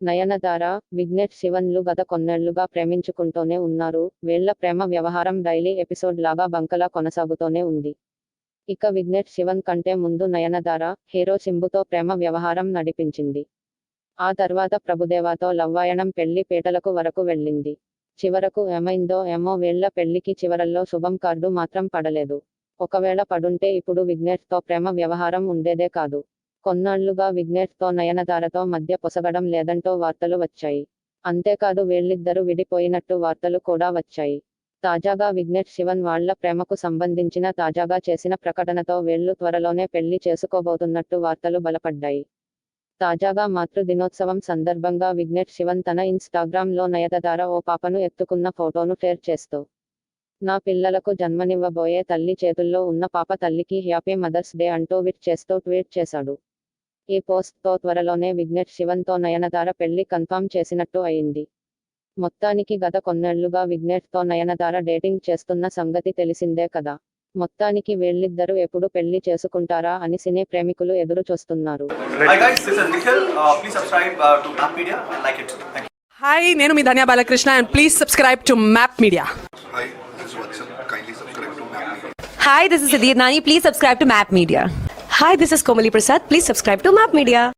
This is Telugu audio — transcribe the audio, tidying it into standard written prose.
నయనతార, విఘ్నేష్ శివన్లు గత కొన్నేళ్లుగా ప్రేమించుకుంటూనే ఉన్నారు. వీళ్ల ప్రేమ వ్యవహారం డైలీ ఎపిసోడ్ లాగా బంకలా కొనసాగుతూనే ఉంది. ఇక విఘ్నేష్ శివన్ కంటే ముందు నయనతార, హీరో సింబుతో ప్రేమ వ్యవహారం నడిపించింది. ఆ తర్వాత ప్రభుదేవాతో లవ్వాయణం పెళ్లి పీటలకు వరకు వెళ్ళింది. చివరకు ఏమైందో ఏమో వీళ్ల పెళ్లికి చివరల్లో శుభం కార్డు మాత్రం పడలేదు. ఒకవేళ పడుంటే ఇప్పుడు విఘ్నేష్తో ప్రేమ వ్యవహారం ఉండేదే కాదు. కొన్నాళ్లుగా విఘ్నేష్తో నయనతారతో మధ్య పొసగడం లేదంటూ వార్తలు వచ్చాయి. అంతేకాదు వీళ్లిద్దరూ విడిపోయినట్టు వార్తలు కూడా వచ్చాయి. తాజాగా విఘ్నేష్ శివన్ వాళ్ల ప్రేమకు సంబంధించిన తాజాగా చేసిన ప్రకటనతో వీళ్లు త్వరలోనే పెళ్లి చేసుకోబోతున్నట్టు వార్తలు బలపడ్డాయి. తాజాగా మాతృ దినోత్సవం సందర్భంగా విఘ్నేష్ శివన్ తన ఇన్స్టాగ్రామ్లో నయనతార ఓ పాపను ఎత్తుకున్న ఫోటోను షేర్ చేస్తూ, నా పిల్లలకు జన్మనివ్వబోయే తల్లి చేతుల్లో ఉన్న పాప తల్లికి హ్యాపీ మదర్స్ డే అంటూ విష్ చేస్తూ ట్వీట్ చేశాడు. ఈ పోస్ట్తో త్వరలోనే విఘ్నేష్ శివన్తో నయనతార పెళ్లి కన్ఫర్మ్ చేసినట్టు అయింది. మొత్తానికి గత కొన్నేళ్లుగా విఘ్నేష్తో నయనతార డేటింగ్ చేస్తున్న సంగతి తెలిసిందే కదా. మొత్తానికి వీళ్లిద్దరూ ఎప్పుడు పెళ్లి చేసుకుంటారా అని సినీ ప్రేమికులు ఎదురు చూస్తున్నారు. Hi guys, this is Nikhil. Please subscribe to Map Media and like it. Thank you. Hi, నేను మీ ధన్య Balakrishna and please subscribe to Map Media. Hi, this is Vatsal. Kindly subscribe to Map Media. Hi, this is Siddhi Nani. Please subscribe to Map Media. Hi, this is Komali Prasad. Please subscribe to Map Media.